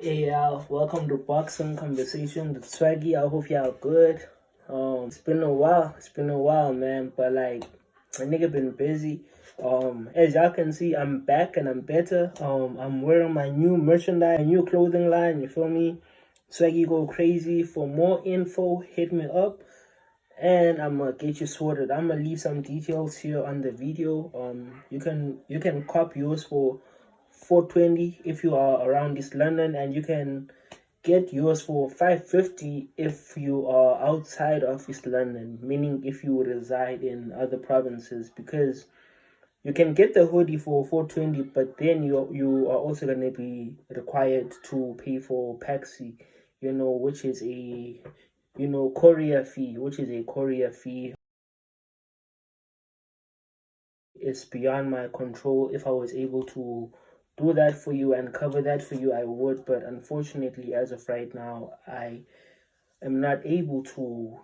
Hey y'all, welcome to Boxing Conversation with Swaggy. I hope y'all good. It's been a while. Man. But like, a nigga been busy. As y'all can see, I'm back and I'm better. I'm wearing my new merchandise, my new clothing line. You feel me? Swaggy go crazy. For more info, hit me up, and I'm gonna get you sorted. I'm gonna leave some details here on the video. You can cop yours for 420 if you are around East London, and you can get yours for 550 if you are outside of East London, meaning if you reside in other provinces, because you can get the hoodie for 420, but then you are also going to be required to pay for Paxi, which is a courier fee, It's beyond my control. If I was able to do that for you and cover that for you, I would, but unfortunately, as of right now, I am not able to.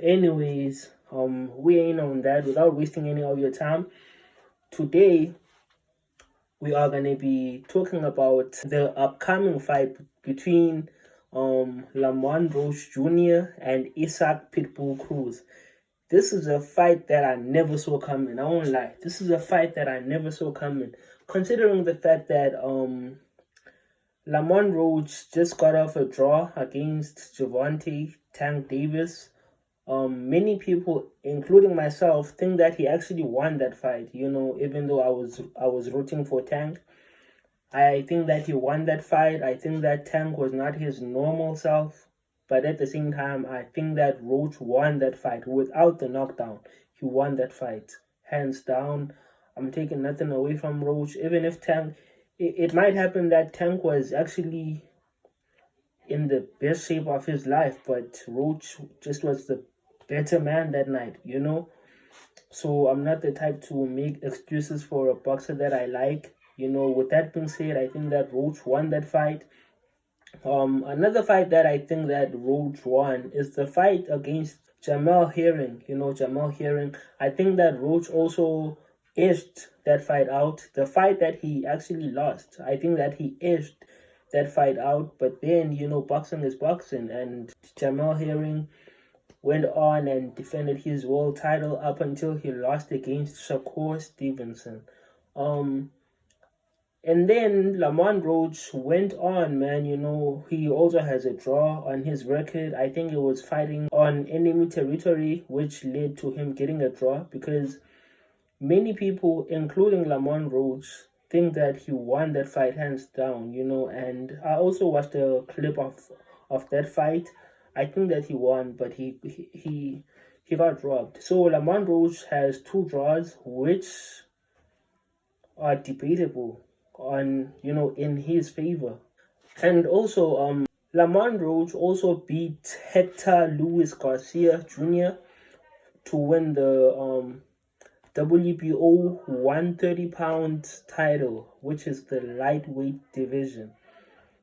Anyways, we ain't on that. Without wasting any of your time, today we are gonna be talking about the upcoming fight between Lamont Roach Jr. and Isaac Pitbull Cruz. This is a fight that I never saw coming. I won't lie. This is a fight that I never saw coming, considering the fact that Lamont Roach just got off a draw against Javante Tank Davis. Many people, including myself, think that he actually won that fight. Even though I was rooting for Tank, I think that he won that fight. I think that Tank was not his normal self. But at the same time, I think that Roach won that fight without the knockdown. He won that fight, hands down. I'm taking nothing away from Roach. Even if Tank, it might happen that Tank was actually in the best shape of his life, but Roach just was the better man that night, So I'm not the type to make excuses for a boxer that I like. With that being said, I think that Roach won that fight. Another fight that I think that Roach won is the fight against Jamel Herring. Jamel Herring. I think that Roach also edged that fight out. The fight that he actually lost, I think that he edged that fight out. But then, boxing is boxing, and Jamel Herring went on and defended his world title up until he lost against Shakur Stevenson. And then Lamont Roach went on, man. He also has a draw on his record. I think it was fighting on enemy territory, which led to him getting a draw, because many people, including Lamont Roach, think that he won that fight hands down, and I also watched a clip of that fight. I think that he won, but he got robbed. So Lamont Roach has two draws, which are debatable on in his favor. And also Lamont Roach also beat Hector Luis Garcia Jr. to win the WBO 130-pound title, which is the lightweight division.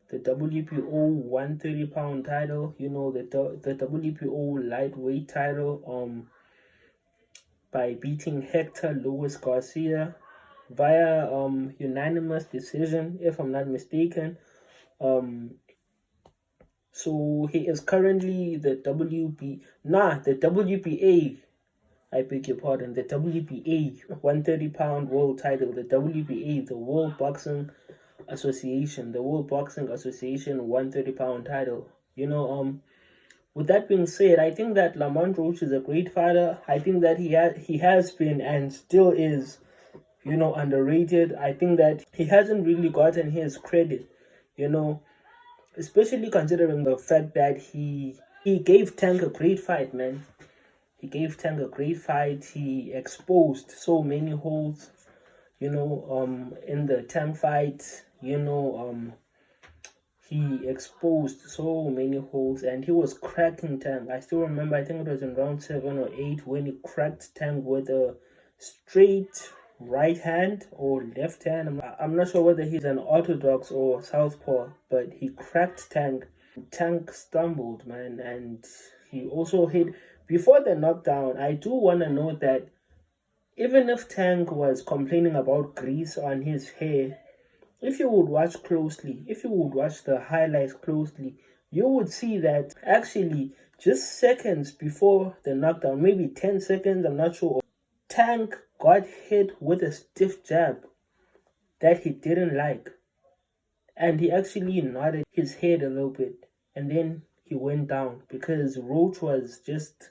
The WBO 130-pound title, the WBO lightweight title, by beating Hector Luis Garcia via unanimous decision, if I'm not mistaken. So he is currently the WBA, I beg your pardon, the WBA 130-pound world title, the WBA, the World Boxing Association, 130-pound title. With that being said, I think that Lamont Roach is a great fighter. I think that he has been and still is, underrated. I think that he hasn't really gotten his credit, especially considering the fact that he gave Tank a great fight, man. He gave Tank a great fight. He exposed so many holes, in the Tank fight, he exposed so many holes, and he was cracking Tank. I still remember, I think it was in round 7 or 8 when he cracked Tank with a straight right hand or left hand. I'm not sure whether he's an orthodox or southpaw, but he cracked Tank. Tank stumbled, man, and he also hit before the knockdown. I do want to note that even if Tank was complaining about grease on his hair, if you would watch closely, if you would watch the highlights closely, you would see that actually just seconds before the knockdown, maybe 10 seconds, I'm not sure, Tank got hit with a stiff jab that he didn't like. And he actually nodded his head a little bit. And then he went down because Roach was just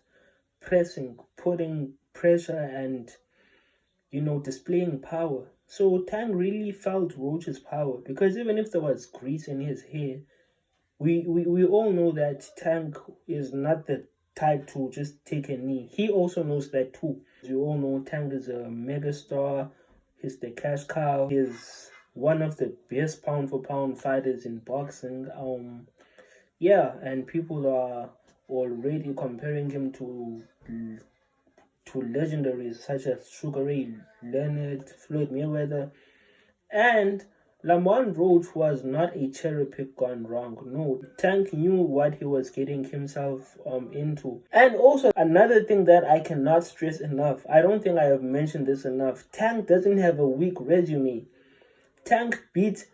pressing, putting pressure and, displaying power. So Tang really felt Roach's power because even if there was grease in his hair, we all know that Tang is not the type to just take a knee. He also knows that too. We all know Tang is a megastar. He's the cash cow. He's one of the best pound for pound fighters in boxing. Yeah, and people are already comparing him to legendaries such as Sugar Ray Leonard, Floyd Mayweather, and Lamont Roach was not a cherry pick gone wrong. No, Tank knew what he was getting himself into. And also another thing that I cannot stress enough, I don't think I have mentioned this enough, Tank doesn't have a weak resume. Tank beat,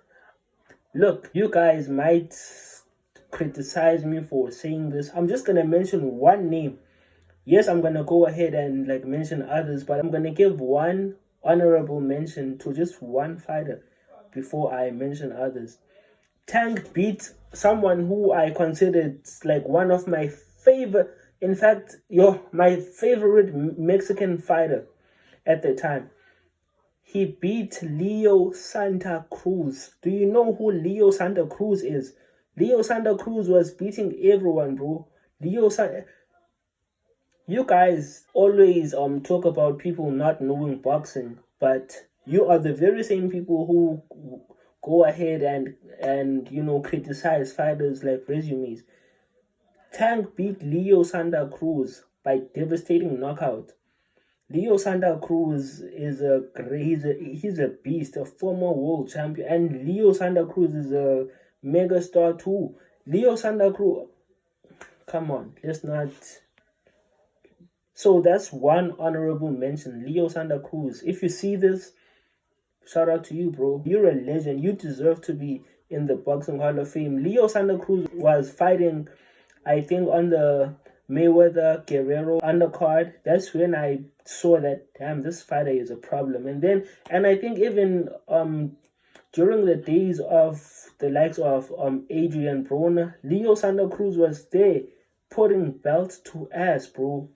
look, you guys might criticize me for saying this. I'm just gonna mention one name. Yes, I'm gonna go ahead and mention others, but I'm gonna give one honorable mention to just one fighter before I mention others. Tank beat someone who I considered like one of my favorite, in fact, my favorite Mexican fighter at the time. He beat Leo Santa Cruz. Do you know who Leo Santa Cruz is? Leo Santa Cruz was beating everyone, bro. You guys always talk about people not knowing boxing, but you are the very same people who go ahead and criticize fighters like resumes. Tank beat Leo Santa Cruz by devastating knockout. Leo Santa Cruz is he's a beast, a former world champion, and Leo Santa Cruz is a mega star too. Leo Santa Cruz, come on, let's not. So that's one honorable mention, Leo Santa Cruz. If you see this, shout out to you, bro. You're a legend. You deserve to be in the Boxing Hall of Fame. Leo Santa Cruz was fighting, I think, on the Mayweather Guerrero undercard. That's when I saw that, damn, this fighter is a problem. And I think even during the days of the likes of Adrian Broner, Leo Santa Cruz was there putting belt to ass, bro.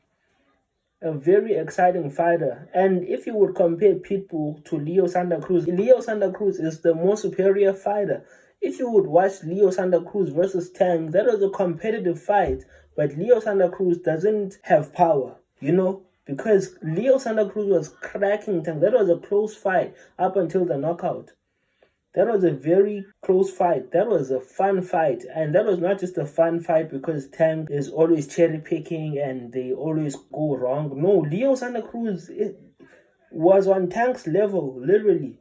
A very exciting fighter. And if you would compare Pitbull to Leo Santa Cruz is the more superior fighter. If you would watch Leo Santa Cruz versus Tang, that was a competitive fight. But Leo Santa Cruz doesn't have power, because Leo Santa Cruz was cracking Tang. That was a close fight up until the knockout. That was a very close fight. That was a fun fight. And that was not just a fun fight because Tank is always cherry picking and they always go wrong. No, Leo Santa Cruz was on Tank's level, literally.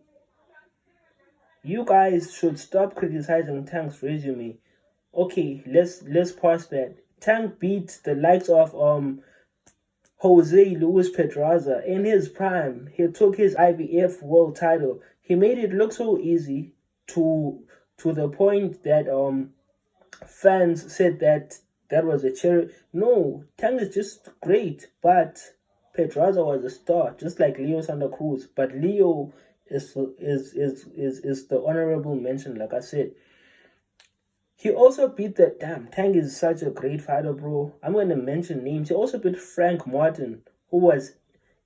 You guys should stop criticizing Tank's resume. Okay, let's pause that. Tank beat the likes of Jose Luis Pedraza in his prime. He took his IBF world title. He made it look so easy to the point that fans said that was a cherry. No, Tang is just great, but Pedraza was a star, just like Leo Santa Cruz. But Leo is the honorable mention, like I said. He also beat Tang is such a great fighter, bro. I'm gonna mention names. He also beat Frank Martin, who was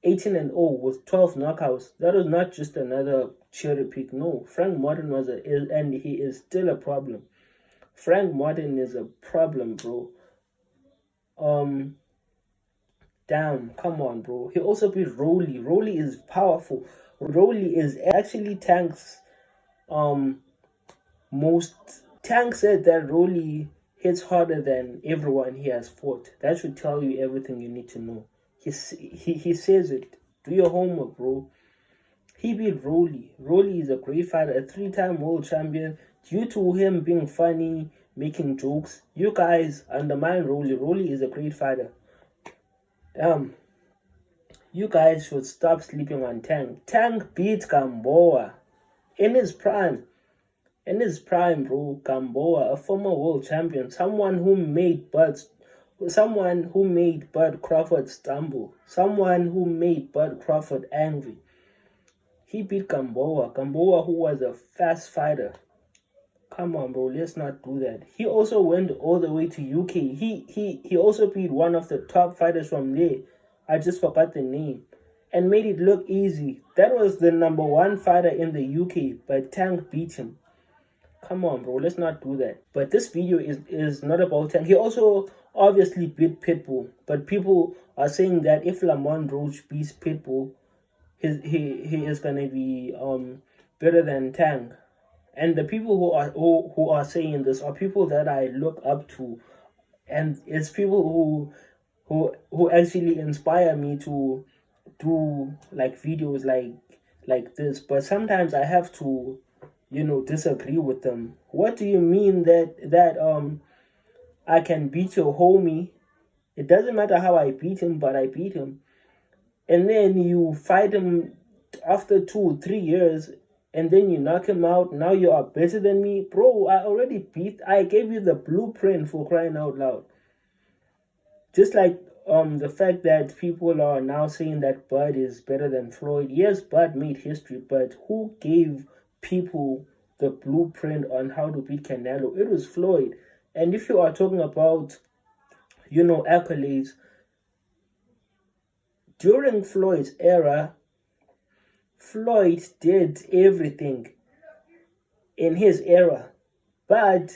18-0 with 12 knockouts. That was not just another cherry pick. No, Frank Martin and he is still a problem. Frank Martin is a problem, bro. Damn, come on, bro. He also beat Rolly. Rolly is powerful. Rolly is actually Tank's most. Tank said that Rolly hits harder than everyone he has fought. That should tell you everything you need to know. He says it. Do your homework, bro. He beat Rolly. Rolly is a great fighter, a 3-time world champion. Due to him being funny, making jokes, you guys undermine Rolly. Rolly is a great fighter. You guys should stop sleeping on Tank. Tank beat Gamboa in his prime. In his prime, bro, Gamboa, a former world champion, someone who made Bud Crawford stumble, someone who made Bud Crawford angry. He beat Gamboa, who was a fast fighter. Come on, bro, let's not do that. He also went all the way to UK. He also beat one of the top fighters from there. I just forgot the name. And made it look easy. That was the number one fighter in the UK, but Tank beat him. Come on, bro, let's not do that. But this video is not about Tank. He also obviously beat Pitbull. But people are saying that if Lamont Roach beats Pitbull, he is gonna be better than Tank. And the people who are saying this are people that I look up to, and it's people who actually inspire me to do like videos like this. But sometimes I have to, disagree with them. What do you mean that I can beat your homie? It doesn't matter how I beat him, but I beat him. And then you fight him after 2-3 years, and then you knock him out. Now you are better than me. Bro, I gave you the blueprint, for crying out loud. Just like the fact that people are now saying that Bud is better than Floyd. Yes, Bud made history, but who gave people the blueprint on how to beat Canelo? It was Floyd. And if you are talking about, accolades, during Floyd's era, Floyd did everything in his era. Bud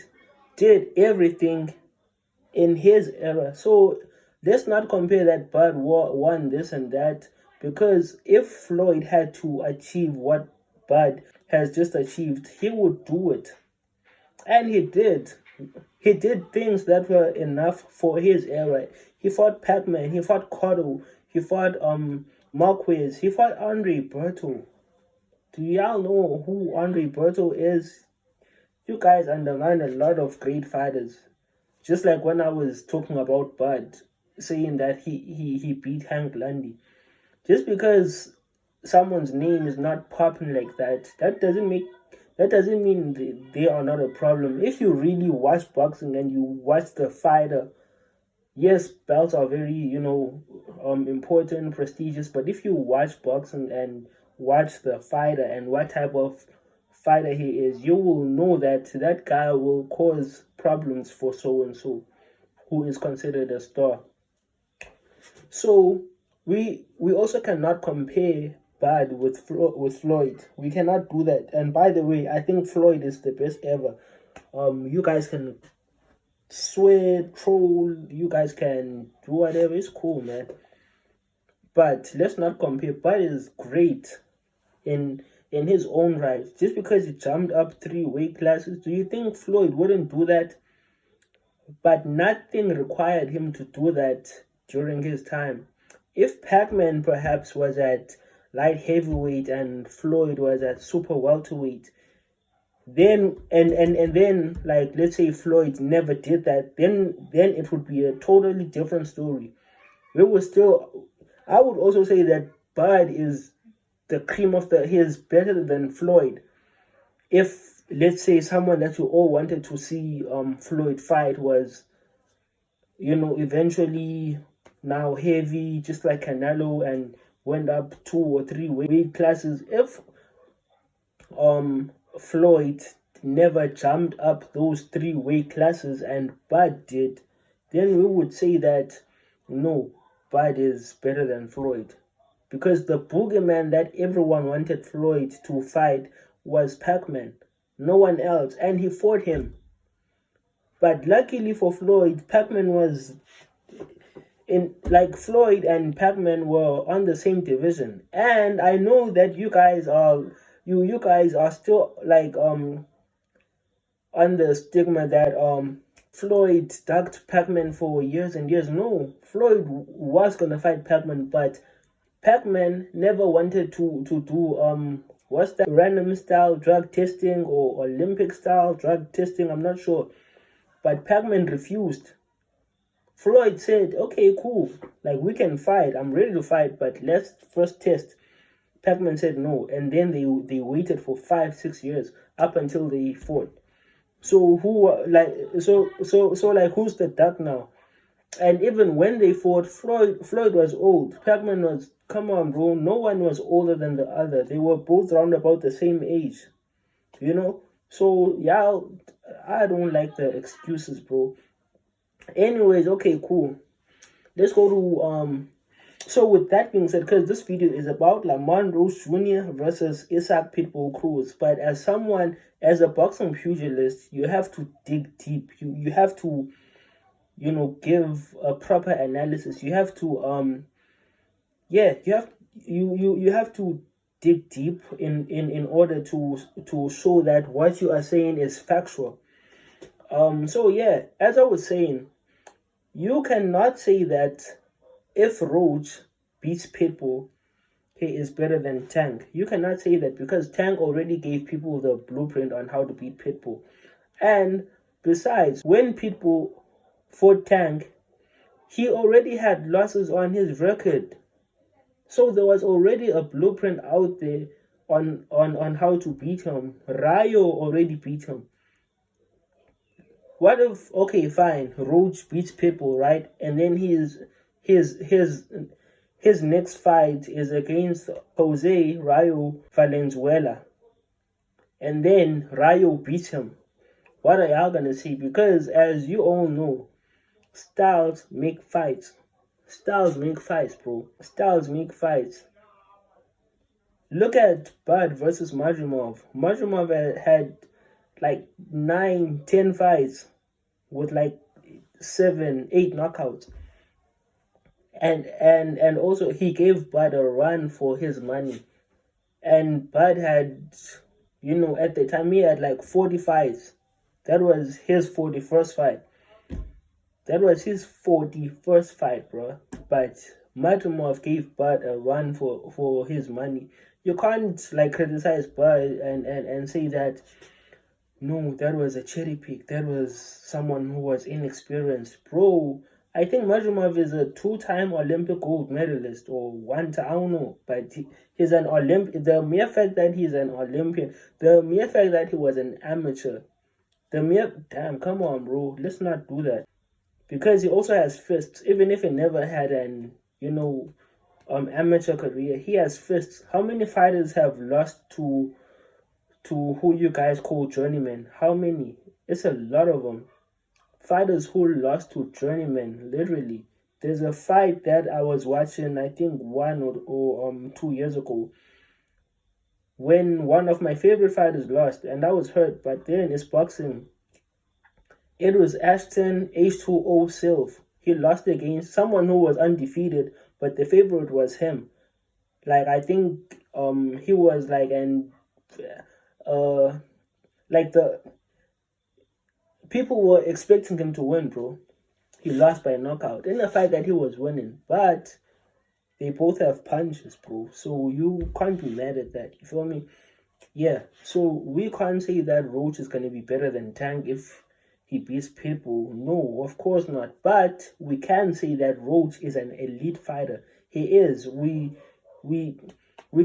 did everything in his era. So let's not compare that Bud won this and that, because if Floyd had to achieve what Bud has just achieved, he would do it. And he did. He did things that were enough for his era. He fought Pac-Man, he fought Cotto, he fought Marquez, he fought Andre Berto. Do y'all know who Andre Berto is? You guys undermine a lot of great fighters. Just like when I was talking about Bud, saying that he beat Hank Lundy. Just because someone's name is not popping like that, that doesn't mean they are not a problem. If you really watch boxing and you watch the fighter, yes, belts are very, important, prestigious, but if you watch boxing and watch the fighter and what type of fighter he is, you will know that that guy will cause problems for so-and-so, who is considered a star. So we also cannot compare Bud with Floyd. We cannot do that. And by the way, I think Floyd is the best ever. You guys can swear, troll, you guys can do whatever. It's cool, man. But let's not compare. Bud is great in his own right. Just because he jumped up 3 weight classes, do you think Floyd wouldn't do that? But nothing required him to do that during his time. If Pac-Man perhaps was at light heavyweight and Floyd was at super welterweight, then and then, like, let's say Floyd never did that, then it would be a totally different story. I would also say that Bud is the cream of he is better than Floyd. If, let's say, someone that you all wanted to see Floyd fight was, eventually now heavy, just like Canelo, and went up 2 or 3 weight classes, if Floyd never jumped up those 3 weight classes and Bud did, then we would say that no, Bud is better than Floyd. Because the boogeyman that everyone wanted Floyd to fight was Pac-Man, no one else, and he fought him. But luckily for Floyd, Pac-Man was Floyd and Pac-Man were on the same division. And I know that you guys are still on the stigma that Floyd ducked Pac-Man for years and years. No, Floyd was gonna fight Pac-Man, but Pac-Man never wanted to do what's that, random style drug testing or Olympic style drug testing, I'm not sure. But Pac-Man refused. Floyd said, okay, cool, like, we can fight, I'm ready to fight, but let's first test. Pac-Man said no, and then they waited for 5-6 years up until they fought. So who's the duck now? And even when they fought, Floyd was old. Pac-Man was, come on, bro. No one was older than the other. They were both round about the same age, you know. So yeah, I don't like the excuses, bro. Anyways, okay, cool. Let's go to So with that being said, because this video is about Lamont Roach Jr. versus Isaac Pitbull Cruz, but as a boxing pugilist, you have to dig deep. You have to, give a proper analysis. You have to you have to dig deep in order to show that what you are saying is factual. So yeah, as I was saying, you cannot say that if Roach beats Pitbull, he is better than Tank. You cannot say that because Tank already gave people the blueprint on how to beat Pitbull. And besides, when Pitbull fought Tank, he already had losses on his record. So there was already a blueprint out there on how to beat him. Rayo already beat him. What if, okay, fine, Roach beats Pitbull, right? And then his next fight is against Jose Rayo Valenzuela. And then Rayo beats him. What are y'all gonna see? Because as you all know, styles make fights. Styles make fights, bro. Styles make fights. Look at Bud versus Majumov. Majumov had like 9-10 fights with like 7-8 knockouts. And also he gave Bud a run for his money. And Bud had, at the time he had like 40 fights. That was his 41st fight. That was his 41st fight, bro. But Majumov gave Bud a run for his money. You can't like criticize Bud and say that, no, that was a cherry pick. That was someone who was inexperienced. Bro, I think Majumov is a 2-time Olympic gold medalist or one time, I don't know. But he's an Olympic. The mere fact that he's an Olympian, the mere fact that he was an amateur, damn, come on, bro. Let's not do that. Because he also has fists. Even if he never had an, amateur career, he has fists. How many fighters have lost to who you guys call journeymen? How many? It's a lot of them. Fighters who lost to journeymen, literally. There's a fight that I was watching, I think 1 or 2 years ago, when one of my favorite fighters lost, and I was hurt. But then it's boxing. It was Ashton H2O Silv. He lost against someone who was undefeated, but the favorite was him. Like, I think he was like the people were expecting him to win, bro. He lost by knockout in a fight that he was winning, but they both have punches, bro. So you can't be mad at that. You feel me? Yeah. So we can't say that Roach is gonna be better than Tank if he beats Pitbull. No, of course not. But we can say that Roach is an elite fighter. He is. We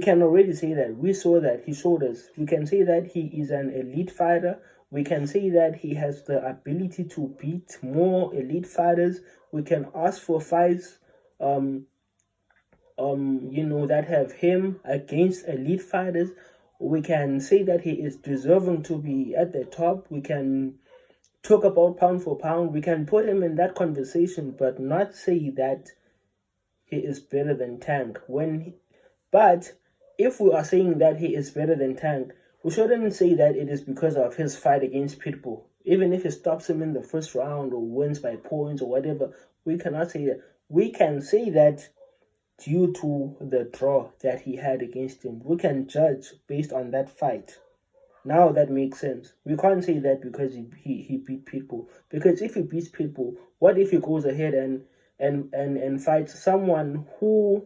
can already say that. We saw that. He showed us. We can say that he is an elite fighter. We can say that he has the ability to beat more elite fighters. We can ask for fights, that have him against elite fighters. We can say that he is deserving to be at the top. We can talk about pound for pound. We can put him in that conversation, but not say that he is better than Tank. But if we are saying that he is better than Tank, we shouldn't say that it is because of his fight against Pitbull. Even if he stops him in the first round or wins by points or whatever, we cannot say that. We can say that due to the draw that he had against him. We can judge based on that fight. Now that makes sense. We can't say that because he beat Pitbull. Because if he beats Pitbull, what if he goes ahead and fights someone who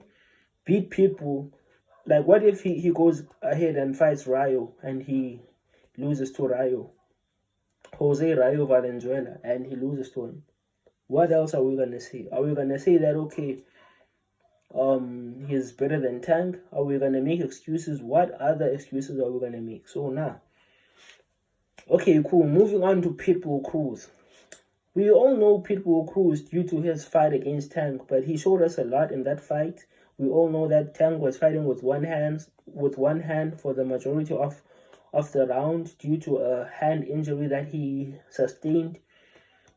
beat Pitbull? Like, what if he goes ahead and fights Rayo and he loses to Rayo? Jose Rayo Valenzuela, and he loses to him. What else are we going to say? Are we going to say that, okay, he's better than Tank? Are we gonna make excuses? What other excuses are we gonna make? So nah. Okay, cool. Moving on to Pitbull Cruz. We all know Pitbull Cruz due to his fight against Tank, but he showed us a lot in that fight. We all know that Tank was fighting with one hand for the majority of the round due to a hand injury that he sustained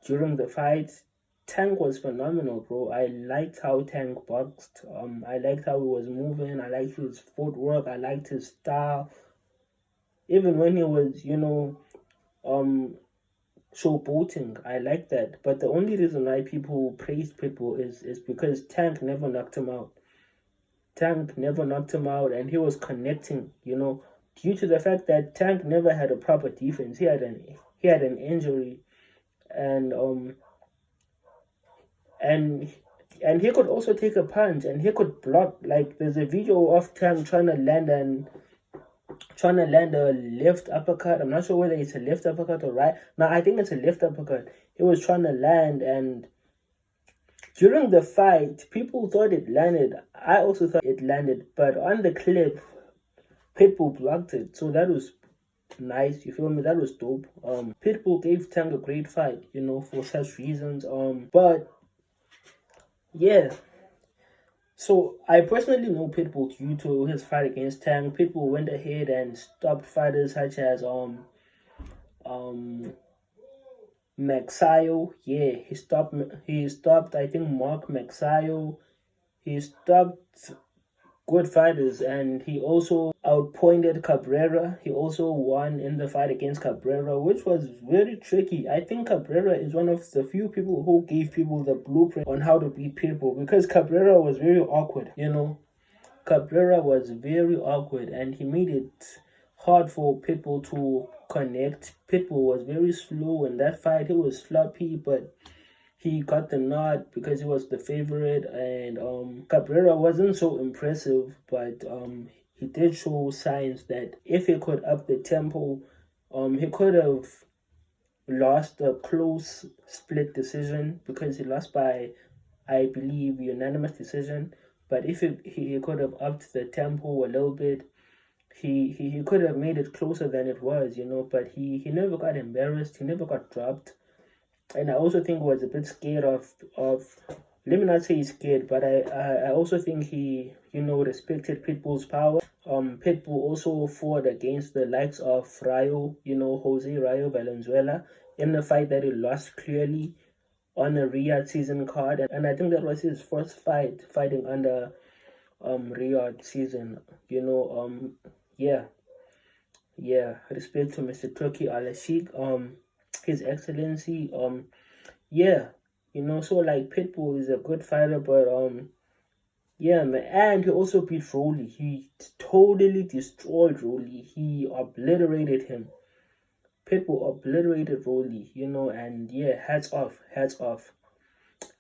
during the fight. Tank was phenomenal, bro. I liked how Tank boxed. I liked how he was moving. I liked his footwork. I liked his style. Even when he was, showboating, I like that. But the only reason why people praise Pitbull is because Tank never knocked him out. Tank never knocked him out, and he was connecting. Due to the fact that Tank never had a proper defense. He had an injury, and and and he could also take a punch, and he could block. Like there's a video of Tank trying to land a left uppercut. I'm not sure whether it's a left uppercut or right. No, I think it's a left uppercut. He was trying to land, and during the fight, people thought it landed. I also thought it landed, but on the clip, Pitbull blocked it. So that was nice. You feel me? That was dope. Pitbull gave Tank a great fight, for such reasons. But yeah. So I personally know Pitbull due to his fight against Tank. Pitbull went ahead and stopped fighters such as Maxio. Yeah, he stopped I think Mark Maxio. He stopped good fighters, and he also outpointed Cabrera. He also won in the fight against Cabrera, which was very tricky. I think Cabrera is one of the few people who gave people the blueprint on how to beat Pitbull, because Cabrera was very awkward. Cabrera was very awkward, and he made it hard for Pitbull to connect. Pitbull was very slow in that fight. He was sloppy, but he got the nod because he was the favorite, and Cabrera wasn't so impressive, but he did show signs that if he could up the tempo, he could have lost a close split decision, because he lost by, I believe, unanimous decision. But if he could have upped the tempo a little bit, he could have made it closer than it was, but he never got embarrassed, he never got dropped. And I also think was a bit scared of let me not say he's scared, but I also think he respected Pitbull's power. Pitbull also fought against the likes of Rayo, Jose Rayo Valenzuela, in a fight that he lost clearly on a Riyadh season card, and I think that was his first fighting under Riyadh season. Yeah, respect to Mr. Turkey Al-Sheikh, His Excellency. Yeah, so like Pitbull is a good fighter, but yeah, man, and he also beat Rolly. He totally destroyed Rolly. He obliterated him. Pitbull obliterated Rolly, and yeah, hats off.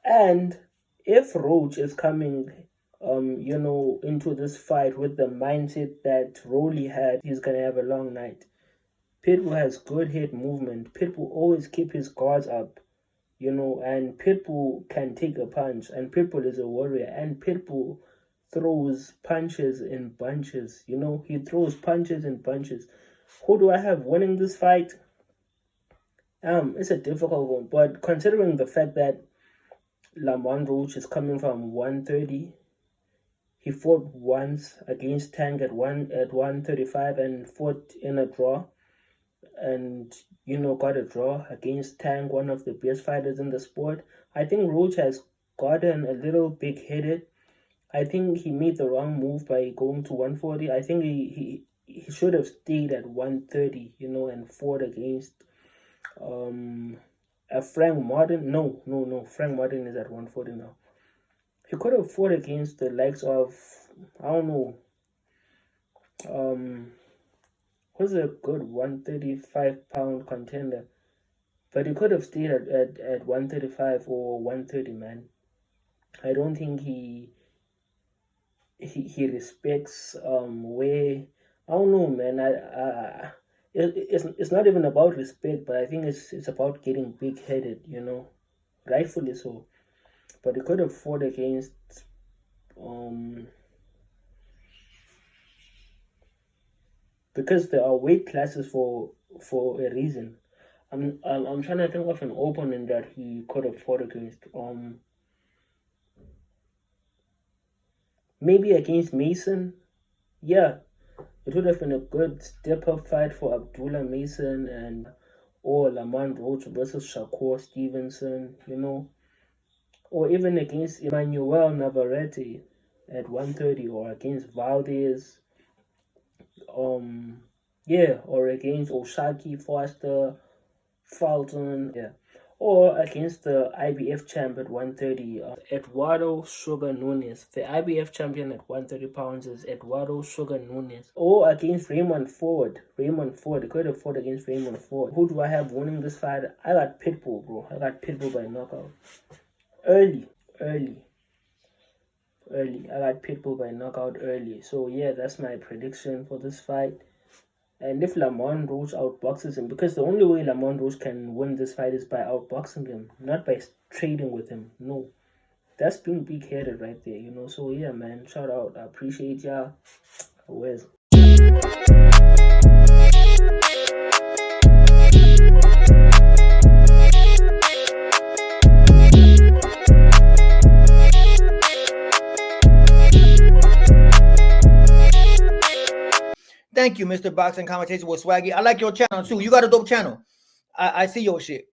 And if Roach is coming, into this fight with the mindset that Rolly had, he's gonna have a long night. Pitbull has good head movement. Pitbull always keep his guards up, and Pitbull can take a punch, and Pitbull is a warrior, and Pitbull throws punches in bunches. He throws punches in bunches. Who do I have winning this fight? It's a difficult one, but considering the fact that Lamont Roach is coming from 130, he fought once against Tank at 135 and fought in a draw, and got a draw against Tank, one of the best fighters in the sport. I think Roach has gotten a little big-headed. I think he made the wrong move by going to 140. I think he should have stayed at 130, and fought against a Frank Martin. No, Frank Martin is at 140 now. He could have fought against the likes of, I don't know, who's a good 135-pound contender, but he could have stayed at 135 or 130, man. I don't think he respects where, I don't know, man. It's not even about respect, but I think it's about getting big-headed, rightfully so. But he could have fought against Because there are weight classes for a reason. I'm trying to think of an opponent that he could have fought against. Maybe against Mason. Yeah, it would have been a good step up fight for Abdullah Mason and or Lamont Roach versus Shakur Stevenson, or even against Emmanuel Navarrete at 130, or against Valdez, or against Oshaki Foster, Fulton, or against the IBF champ at 130, Eduardo Sugar Nunes. The IBF champion at 130 pounds is Eduardo Sugar Nunes. Or against Raymond Ford. He could have fought against Raymond Ford. Who do I have winning this fight? I got Pitbull, bro. I got Pitbull by knockout. Early. I got Pitbull by knockout early. So yeah, that's my prediction for this fight. And if Lamont Roach outboxes him, because the only way Lamont Roach can win this fight is by outboxing him, not by trading with him. No. That's being big-headed right there, So yeah, man, shout out. I appreciate y'all. Where's Thank you, Mr. Boxing Conversation with Swaggy. I like your channel too. You got a dope channel. I see your shit.